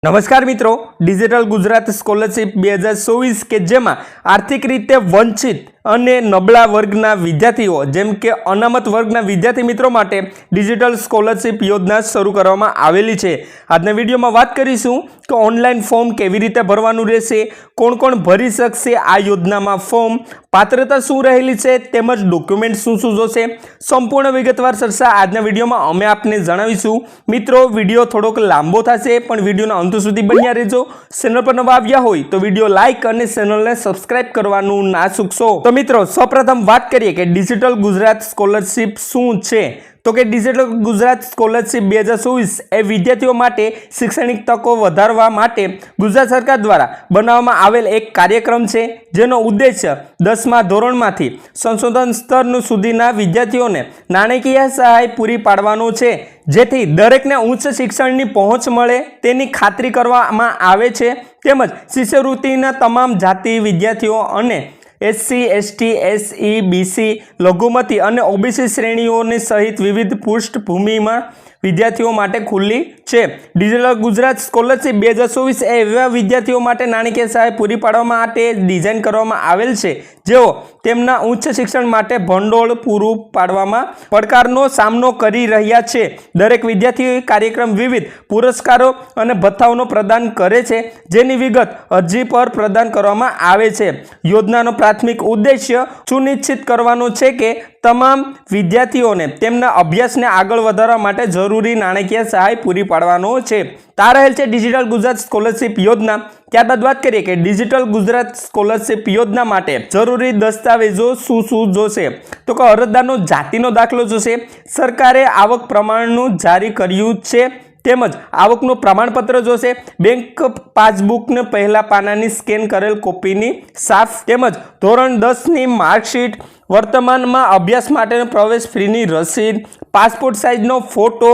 નમસ્કાર મિત્રો, digital Gujarat scholarship 2024 કે જેમાં આર્થિક રીતે વંચિત અને નબળા વર્ગના વિદ્યાર્થીઓ જેમ કે અનામત વર્ગના વિદ્યાર્થી મિત્રો માટે ડિજિટલ સ્કોલરશિપ યોજના શરૂ કરવામાં આવેલી છે। આજના વિડીયોમાં વાત કરીશું કે ઓનલાઈન ફોર્મ કેવી રીતે ભરવાનું રહેશે, કોણ કોણ ભરી શકશે આ યોજનામાં ફોર્મ, પાત્રતા શું રહેલી છે તેમજ ડોક્યુમેન્ટ શું શું જોશે, સંપૂર્ણ વિગતવાર ચર્ચા આજના વિડીયોમાં અમે આપને જણાવીશું। મિત્રો, વિડીયો થોડોક લાંબો થશે પણ વિડીયોના અંત સુધી બન્યા રહેજો। ચેનલ પર નવા આવ્યા હોય તો વિડીયો લાઈક અને ચેનલને સબસ્ક્રાઇબ કરવાનું ના ચૂકશો। તો મિત્રો, સૌપ્રથમ વાત કરીએ કે ડિજિટલ ગુજરાત સ્કોલરશિપ શું છે। તો કે ડિજિટલ ગુજરાત સ્કોલરશિપ 2024 એ વિદ્યાર્થીઓ માટે શૈક્ષણિક તકો વધારવા માટે ગુજરાત સરકાર દ્વારા બનાવવામાં આવેલ એક કાર્યક્રમ છે, જેનો ઉદ્દેશ્ય 10મા ધોરણમાંથી સંશોધન સ્તર સુધીના વિદ્યાર્થીઓને નાણાકીય સહાય પૂરી પાડવાનો છે, જેથી દરેકને ઉચ્ચ શિક્ષણની પહોંચ મળે તેની ખાતરી કરવામાં આવે છે। તેમજ શિષ્યવૃત્તિના તમામ જાતિ વિદ્યાર્થીઓ અને એસસી, એસટી, એસઈ, બીસી, લઘુમતી અને ઓબીસી શ્રેણીઓની સહિત વિવિધ પૃષ્ઠભૂમિમાં વિદ્યાર્થીઓ માટે ખુલ્લી છે। ડિજિટલ ગુજરાત સ્કોલરશિપ 2024 એ એવા વિદ્યાર્થીઓ માટે નાણાકીય સહાય પૂરી પાડવા માટે ડિઝાઇન કરવામાં આવેલ છે જેઓ તેમના ઉચ્ચ શિક્ષણ માટે ભંડોળ પૂરું પાડવામાં પડકારનો સામનો કરી રહ્યા છે। દરેક વિદ્યાર્થી કાર્યક્રમ વિવિધ પુરસ્કારો અને ભથ્થાઓનો પ્રદાન કરે છે, જેની વિગત અરજી પર પ્રદાન કરવામાં આવે છે। યોજનાનો પ્રાથમિક ઉદ્દેશ્ય સુનિશ્ચિત કરવાનો છે કે તમામ વિદ્યાર્થીઓને તેમના અભ્યાસને આગળ વધારવા માટે જરૂરી નાણાકીય સહાય પૂરી પાડવાનો છે। આ રહેલ છે ડિજિટલ ગુજરાત સ્કોલરશિપ યોજના। ત્યારબાદ વાત કરીએ કે ડિજિટલ ગુજરાત સ્કોલરશિપ યોજના માટે જરૂરી દસ્તાવેજો શું શું જોશે। તો કે અરજદારનો જાતિનો દાખલો જોશે, સરકારે આવક પ્રમાણનું જારી કર્યું છે તેમજ આવકનું પ્રમાણપત્ર જોશે, બેંક પાસબુકને પહેલા પાનાની સ્કેન કરેલ કોપીની સાફ, તેમજ ધોરણ 10ની માર્કશીટ, વર્તમાનમાં અભ્યાસ માટેનો પ્રવેશ ફીની રસીદ, પાસપોર્ટ સાઇઝનો ફોટો,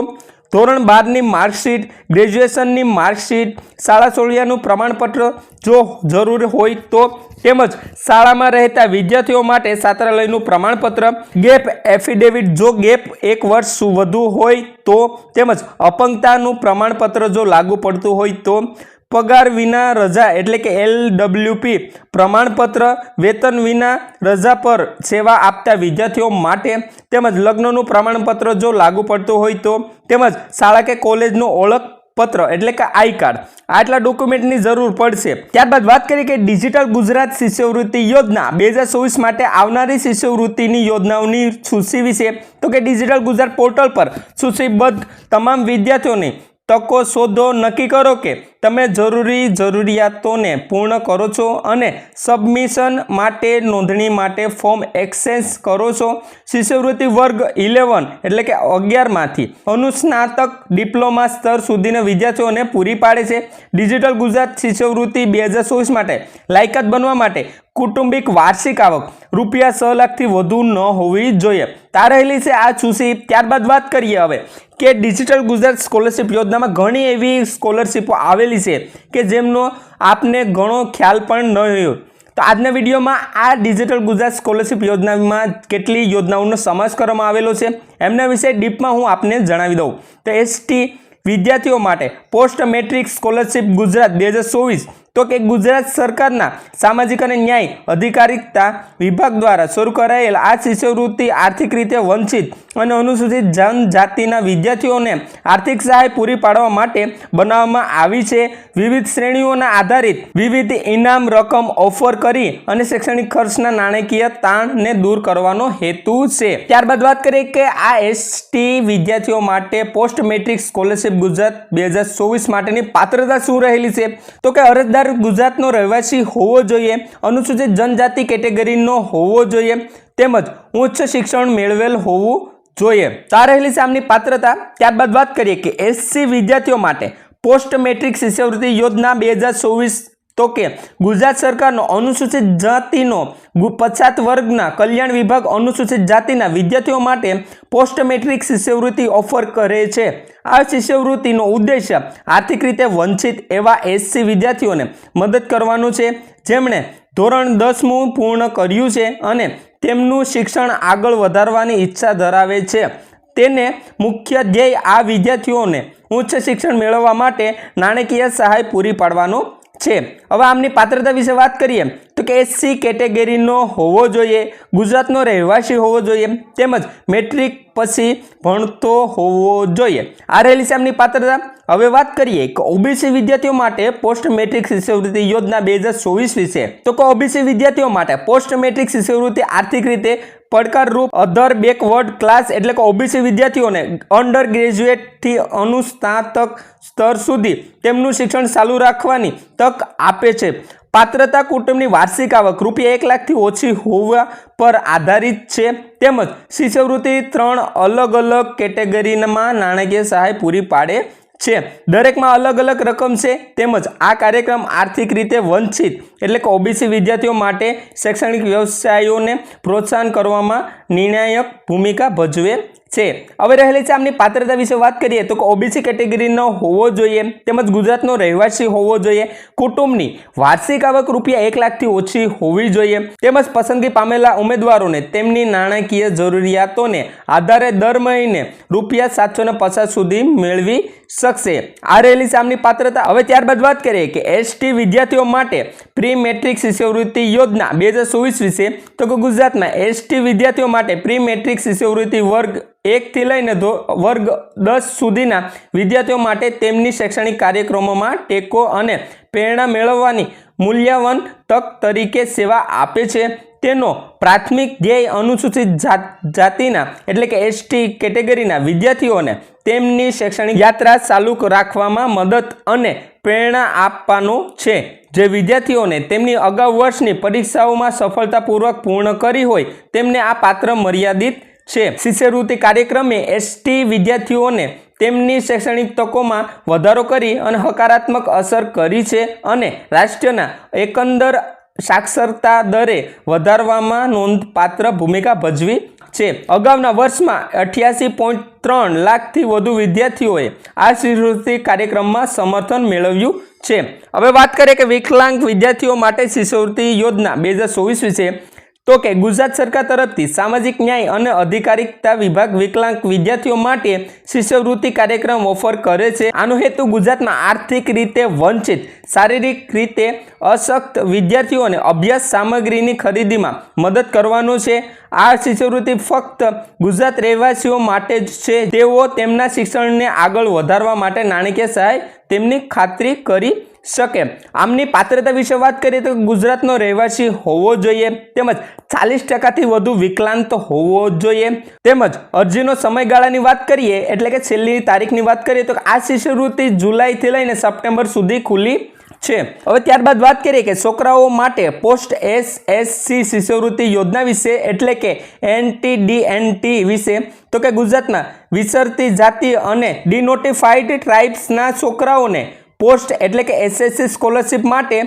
ધોરણ 12ની માર્કશીટ, ગ્રેજ્યુએશનની માર્કશીટ, શાળા છોડ્યાનું પ્રમાણપત્ર જો જરૂરી હોય તો, તેમજ શાળામાં રહેતા વિદ્યાર્થીઓ માટે છાત્રાલયનું પ્રમાણપત્ર, ગેપ એફિડેવિટ જો ગેપ 1 વર્ષ વધુ હોય તો, તેમજ અપંગતાનું પ્રમાણપત્ર જો લાગુ પડતું હોય તો, પગાર વિના રજા એટલે કે LWP પ્રમાણપત્ર, વેતન વિના રજા પર સેવા આપતા વિદ્યાર્થીઓ માટે, તેમજ લગ્નનું પ્રમાણપત્ર જો લાગુ પડતું હોય તો, તેમજ શાળા કે કોલેજનું ઓળખ પત્ર એટલે કે આઈ કાર્ડ, આટલા ડોક્યુમેન્ટની જરૂર પડશે। ત્યારબાદ વાત કરીએ કે ડિજિટલ ગુજરાત શિષ્યવૃત્તિ યોજના 2024 માટે આવનારી શિષ્યવૃત્તિની યોજનાઓની સૂચિ વિશે। તો કે ડિજિટલ ગુજરાત પોર્ટલ પર સૂચિબદ્ધ તમામ વિદ્યાર્થીઓની તકો શોધો, નક્કી કરો કે તમે જરૂરિયાતોને પૂર્ણ કરો છો અને સબમિશન માટે નોંધણી માટે ફોર્મ એક્સેસ કરો છો। શિષ્યવૃત્તિ વર્ગ 11 એટલે કે 11માંથી અનુસ્નાતક ડિપ્લોમા સ્તર સુધીના વિદ્યાર્થીઓને પૂરી પાડે છે। ડિજિટલ ગુજરાત શિષ્યવૃત્તિ 2024 માટે લાયકાત બનવા માટે કુટુંબિક વાર્ષિક આવક ₹6 લાખથી વધુ ન હોવી જોઈએ। આ રહેલી છે આ સૂચિ। ત્યારબાદ વાત કરીએ હવે કે ડિજિટલ ગુજરાત સ્કોલરશિપ યોજનામાં ઘણી એવી સ્કોલરશિપો આવેલી છે કે જેમનો આપને ઘણો ખ્યાલ પણ ન હોય। તો આજના વિડીયોમાં આ ડિજિટલ ગુજરાત સ્કોલરશિપ યોજનામાં કેટલી યોજનાઓનો સમાવેશ કરવામાં આવેલો છે એમના વિશે ડીપમાં હું આપને જણાવી દઉં। તો એસટી વિદ્યાર્થીઓ માટે પોસ્ટ મેટ્રિક સ્કોલરશિપ ગુજરાત 2024 તો કે ગુજરાત સરકારના સામાજિક અને ન્યાય અધિકારિતા વિભાગ દ્વારા શરૂ કરાયેલ આ શિષ્યવૃત્તિ આર્થિક રીતે વંચિત અને અનુસૂચિત જનજાતિના વિદ્યાર્થીઓને આર્થિક સહાય પૂરી પાડવા માટે બનાવવામાં આવી છે। વિવિધ શ્રેણીઓના આધારિત વિવિધ ઇનામ રકમ ઓફર કરી અને શૈક્ષણિક ખર્ચના નાણાકીય તાણને દૂર કરવાનો હેતુ છે। ત્યારબાદ વાત કરીએ કે આ એસટી વિદ્યાર્થીઓ માટે પોસ્ટ મેટ્રિક સ્કોલરશિપ ગુજરાત 2024 માટેની પાત્રતા શું રહેલી છે। તો કે અરજદાર ગુજરાતનો રહેવાસી હોવો જોઈએ, અનુસૂચિત જનજાતિ કેટેગરીનો હોવો જોઈએ, તેમજ ઉચ્ચ શિક્ષણ મેળવેલ હોવું જોઈએ। આ રહેલી છે આમની પાત્રતા। ત્યારબાદ વાત કરીએ કે એસસી વિદ્યાર્થીઓ માટે પોસ્ટ મેટ્રિક શિષ્યવૃત્તિ યોજના 2024 તો કે ગુજરાત સરકારનો અનુસૂચિત જાતિનો પછાત વર્ગના કલ્યાણ વિભાગ અનુસૂચિત જાતિના વિદ્યાર્થીઓ માટે પોસ્ટ મેટ્રિક શિષ્યવૃત્તિ ઓફર કરે છે। આ શિષ્યવૃત્તિનો ઉદ્દેશ્ય આર્થિક રીતે વંચિત એવા એસસી વિદ્યાર્થીઓને મદદ કરવાનું છે, જેમણે ધોરણ 10મું પૂર્ણ કર્યું છે અને તેમનું શિક્ષણ આગળ વધારવાની ઈચ્છા ધરાવે છે। તેને મુખ્ય ધ્યેય આ વિદ્યાર્થીઓને ઉચ્ચ શિક્ષણ મેળવવા માટે નાણાકીય સહાય પૂરી પાડવાનો છે। હવે આમની પાત્રતા વિશે વાત કરીએ તો કે એસસી કેટેગરીનો હોવો જોઈએ, ગુજરાતનો રહેવાસી હોવો જોઈએ, તેમજ મેટ્રિક પછી ભણતો હોવો જોઈએ। આ રહેલી છે આમની પાત્રતા। હવે વાત કરીએ કે ઓબીસી વિદ્યાર્થીઓ માટે પોસ્ટ મેટ્રિક શિષ્યવૃત્તિ યોજના 2024 વિશે। તો કે ઓબીસી વિદ્યાર્થીઓ માટે પોસ્ટ મેટ્રિક શિષ્યવૃત્તિ આર્થિક રીતે પડકારરૂપ અધર બેકવર્ડ ક્લાસ એટલે કે ઓબીસી વિદ્યાર્થીઓને અંડર ગ્રેજ્યુએટથી અનુસ્નાતક સ્તર સુધી તેમનું શિક્ષણ ચાલુ રાખવાની તક આપે છે। પાત્રતા કુટુંબની વાર્ષિક આવક ₹1 લાખથી ઓછી હોવા પર આધારિત છે, તેમજ શિષ્યવૃત્તિ 3 અલગ અલગ કેટેગરીમાં નાણાકીય સહાય પૂરી પાડે છે। દરેકમાં અલગ અલગ રકમ છે, તેમજ આ કાર્યક્રમ આર્થિક રીતે વંચિત એટલે કે ઓબીસી વિદ્યાર્થીઓ માટે શૈક્ષણિક વ્યવસાયોને પ્રોત્સાહન કરવામાં નિર્ણાયક ભૂમિકા ભજવે છે। હવે રહેલી છે આમની પાત્રતા વિશે વાત કરીએ તો કે ઓબીસી કેટેગરીનો હોવો જોઈએ, તેમજ ગુજરાતનો રહેવાસી હોવો જોઈએ, કુટુંબની વાર્ષિક આવક ₹1 લાખથી ઓછી હોવી જોઈએ, તેમજ પસંદગી પામેલા ઉમેદવારોને તેમની નાણાકીય જરૂરિયાતોને આધારે દર મહિને ₹750 સુધી મેળવી શકશે। આ રહેલી છે આમની પાત્રતા। હવે ત્યારબાદ વાત કરીએ કે એસટી વિદ્યાર્થીઓ માટે પ્રી મેટ્રિક શિષ્યવૃત્તિ યોજના 2024 વિશે। તો કે ગુજરાતમાં એસટી વિદ્યાર્થીઓ માટે પ્રી મેટ્રિક શિષ્યવૃત્તિ વર્ગ 1 થી લઈને વર્ગ 10 સુધીના વિદ્યાર્થીઓ માટે તેમની શૈક્ષણિક કાર્યક્રમોમાં ટેકો અને પ્રેરણા મેળવવાની મૂલ્યવાન તક તરીકે સેવા આપે છે। તેનો પ્રાથમિક ધ્યેય અનુસૂચિત જાતિના એટલે કે એસટી કેટેગરીના વિદ્યાર્થીઓને તેમની શૈક્ષણિક યાત્રા ચાલુ રાખવામાં મદદ અને પ્રેરણા આપવાનો છે। જે વિદ્યાર્થીઓને તેમની અગાઉ વર્ષની પરીક્ષાઓમાં સફળતાપૂર્વક પૂર્ણ કરી હોય તેમને આ પાત્ર મર્યાદિત છે। શિષ્યવૃત્તિ કાર્યક્રમે એસટી વિદ્યાર્થીઓને તેમની શૈક્ષણિક તકોમાં વધારો કરી અને હકારાત્મક અસર કરી છે અને રાષ્ટ્રના એકંદર સાક્ષરતા દરે વધારવામાં નોંધપાત્ર ભૂમિકા ભજવી છે। અગાઉના વર્ષમાં 88.3 લાખથી વધુ વિદ્યાર્થીઓએ આ શિષ્યવૃત્તિ કાર્યક્રમમાં સમર્થન મેળવ્યું છે। હવે વાત કરીએ કે વિકલાંગ વિદ્યાર્થીઓ માટે શિષ્યવૃત્તિ યોજના 2024 વિશે। તો કે ગુજરાત સરકાર તરફથી સામાજિક ન્યાય અને અધિકારિતા વિભાગ વિકલાંગ વિદ્યાર્થીઓ માટે શિષ્યવૃત્તિ કાર્યક્રમ ઓફર કરે છે। આનો હેતુ ગુજરાતમાં આર્થિક રીતે વંચિત, શારીરિક રીતે અશક્ત વિદ્યાર્થીઓને અભ્યાસ સામગ્રીની ખરીદીમાં મદદ કરવાનો છે। આ શિષ્યવૃત્તિ ફક્ત ગુજરાત રહેવાસીઓ માટે જ છે, તેઓ તેમના શિક્ષણને આગળ વધારવા માટે નાણાકીય સહાય તેમની ખાતરી કરી શકે। આમની પાત્રતા વિશે વાત કરીએ તો ગુજરાતનો રહેવાસી હોવો જોઈએ, તેમજ 40% વધુ વિકલાંગ હોવો જોઈએ, તેમજ અરજીનો સમયગાળાની વાત કરીએ એટલે કે છેલ્લી તારીખની વાત કરીએ તો આ શિષ્યવૃત્તિ જુલાઈથી લઈને સપ્ટેમ્બર સુધી ખુલ્લી છે। હવે ત્યારબાદ વાત કરીએ કે છોકરાઓ માટે પોસ્ટ એસએસસી શિષ્યવૃત્તિ યોજના વિશે એટલે કે NTDNT વિશે। તો કે ગુજરાતમાં વિચરતી જાતિ અને ડિનોટિફાઈડ ટ્રાઇબ્સના છોકરાઓને પોસ્ટ એટલે કે એસએસસી સ્કોલરશિપ માટે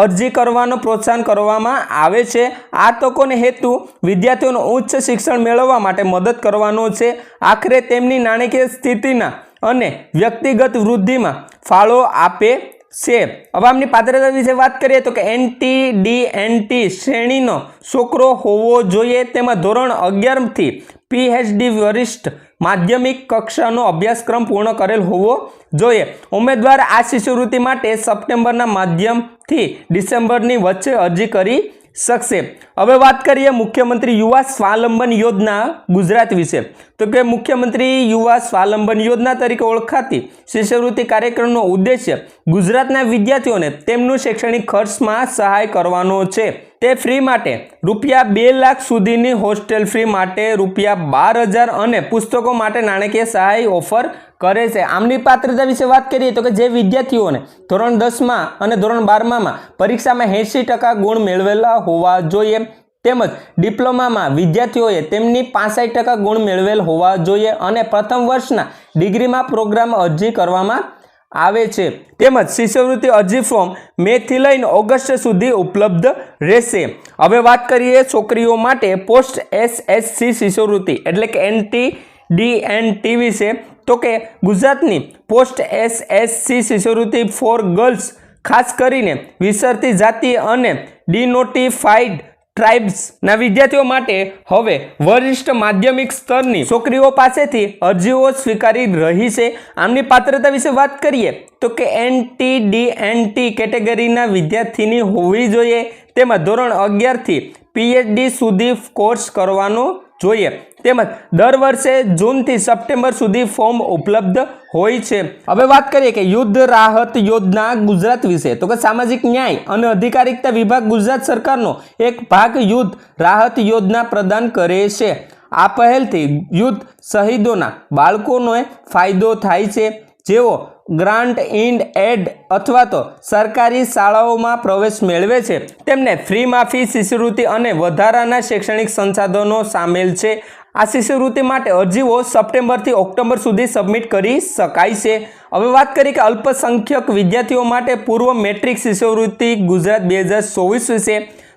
અરજી કરવાનો પ્રોત્સાહન કરવામાં આવે છે। આ તકોનો હેતુ વિદ્યાર્થીઓને ઉચ્ચ શિક્ષણ મેળવવા માટે મદદ કરવાનો છે, આખરે તેમની નાણાકીય સ્થિતિના અને વ્યક્તિગત વૃદ્ધિમાં ફાળો આપે છે। હવે આમની પાત્રતા વિશે વાત કરીએ તો કે NTDNT શ્રેણીનો છોકરો હોવો જોઈએ, તેમાં ધોરણ 11 થી PhD વરિષ્ઠ માધ્યમિક કક્ષાનો અભ્યાસક્રમ પૂર્ણ કરેલ હોવો જોઈએ। ઉમેદવાર આ શિષ્યવૃત્તિ માટે સપ્ટેમ્બરના માધ્યમથી ડિસેમ્બરની વચ્ચે અરજી કરી શકશે। હવે વાત કરીએ મુખ્યમંત્રી યુવા સ્વાવલંબન યોજના ગુજરાત વિશે। તો કે મુખ્યમંત્રી યુવા સ્વાવલંબન યોજના તરીકે ઓળખાતી શિષ્યવૃત્તિ કાર્યક્રમનો ઉદ્દેશ્ય ગુજરાતના વિદ્યાર્થીઓને તેમનું શૈક્ષણિક ખર્ચમાં સહાય કરવાનો છે। તે ફ્રી માટે ₹2 લાખ સુધીની હોસ્ટેલ ફી માટે ₹12,000 અને પુસ્તકો માટે નાણાકીય સહાય ઓફર કરે છે। આમની પાત્રતા વિશે વાત કરીએ તો કે જે વિદ્યાર્થીઓને ધોરણ 10માં અને ધોરણ 12માં પરીક્ષામાં 80% ગુણ મેળવેલા હોવા જોઈએ, તેમજ ડિપ્લોમામાં વિદ્યાર્થીઓએ તેમની 65% ગુણ મેળવેલ હોવા જોઈએ અને પ્રથમ વર્ષના ડિગ્રીમાં પ્રોગ્રામ અરજી કરવામાં આવે છે। તેમજ શિષ્યવૃત્તિ અરજી ફોર્મ મે થી લઈને ઓગસ્ટ સુધી ઉપલબ્ધ રહેશે। હવે વાત કરીએ છોકરીઓ માટે પોસ્ટ એસએસસી શિષ્યવૃત્તિ એટલે કે NTDNT વિશે। તો કે ગુજરાતની પોસ્ટ એસએસસી શિષ્યવૃત્તિ ફોર ગર્લ્સ ખાસ કરીને વિચરતી જાતિ અને ડિનોટિફાઈડ ટ્રાઇબ્સના વિદ્યાર્થીઓ માટે હવે વરિષ્ઠ માધ્યમિક સ્તરની છોકરીઓ પાસેથી અરજીઓ સ્વીકારી રહી છે. આમની પાત્રતા વિશે વાત કરીએ તો કે NTDNT કેટેગરીના વિદ્યાર્થીની હોવી જોઈએ. તેમાં ધોરણ 11 થી PhD સુધી કોર્સ કરવાનો જોઈએ. તેમજ દર વર્ષે જૂનથી સપ્ટેમ્બર સુધી ફોર્મ ઉપલબ્ધ હોય છે. હવે વાત કરીએ કે યુદ્ધ રાહત યોજના ગુજરાત વિશે તો કે સામાજિક ન્યાય અને અધિકારિતા વિભાગ ગુજરાત સરકારનો એક ભાગ યુદ્ધ રાહત યોજના પ્રદાન કરે છે. આ પહેલથી યુદ્ધ શહીદોના બાળકોને ફાયદો થાય છે. જેઓ ગ્રાન્ટ ઇન એડ અથવા તો સરકારી શાળાઓમાં પ્રવેશ મેળવે છે તેમને ફ્રી માફી શિષ્યવૃત્તિ અને વધારાના શૈક્ષણિક સંસાધનો સામેલ છે. આ શિષ્યવૃત્તિ માટે અરજીઓ સપ્ટેમ્બરથી ઓક્ટોબર સુધી સબમિટ કરી શકાય છે. હવે વાત કરીએ કે અલ્પસંખ્યક વિદ્યાર્થીઓ માટે પૂર્વ મેટ્રિક શિષ્યવૃત્તિ ગુજરાત 2024 વિશે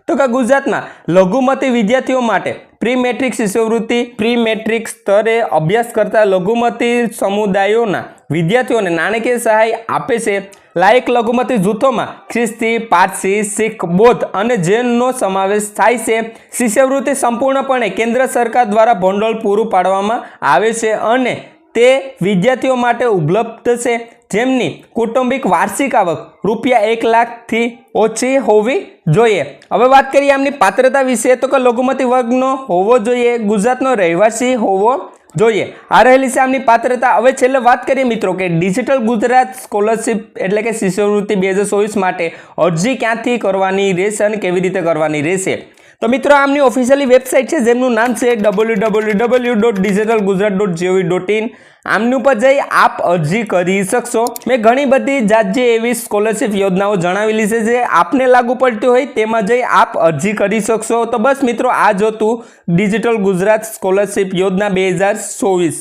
તો કે ગુજરાતના લઘુમતી વિદ્યાર્થીઓ માટે પ્રી મેટ્રિક શિષ્યવૃત્તિ પ્રી મેટ્રિક સ્તરે અભ્યાસ કરતા લઘુમતી સમુદાયોના વિદ્યાર્થીઓને નાણાકીય સહાય આપે છે. લાયક લઘુમતી જૂથોમાં ખ્રિસ્તી, પારસી, શીખ, બૌદ્ધ અને જૈનનો સમાવેશ થાય છે. શિષ્યવૃત્તિ સંપૂર્ણપણે કેન્દ્ર સરકાર દ્વારા ભંડોળ પૂરું પાડવામાં આવે છે અને તે વિદ્યાર્થીઓ માટે ઉપલબ્ધ છે જેમની કૌટુંબિક વાર્ષિક આવક ₹1 લાખથી ઓછી હોવી જોઈએ. હવે વાત કરીએ આમની પાત્રતા વિશે તો કે લઘુમતી વર્ગનો હોવો જોઈએ, ગુજરાતનો રહેવાસી હોવો જોઈએ. આ રહેલી છે આમની પાત્રતા. હવે છેલ્લે વાત કરીએ મિત્રો કે ડિજિટલ ગુજરાત સ્કોલરશિપ એટલે કે શિષ્યવૃત્તિ 2024 માટે અરજી ક્યાંથી કરવાની રહેશે અને કેવી રીતે કરવાની રહેશે. તો મિત્રો આમની ઓફિશિયલી વેબસાઇટ છે જેમનું નામ છે www.digitalgujarat.gov.in. આમની ઉપર જઈ આપ અરજી કરી શકશો. મેં ઘણી બધી જાતજી એવી સ્કોલરશિપ યોજનાઓ જણાવેલી છે જે આપને લાગુ પડતી હોય તેમાં જઈ આપ અરજી કરી શકશો. તો બસ મિત્રો આ જ હતું ડિજિટલ ગુજરાત સ્કોલરશિપ યોજના 2024.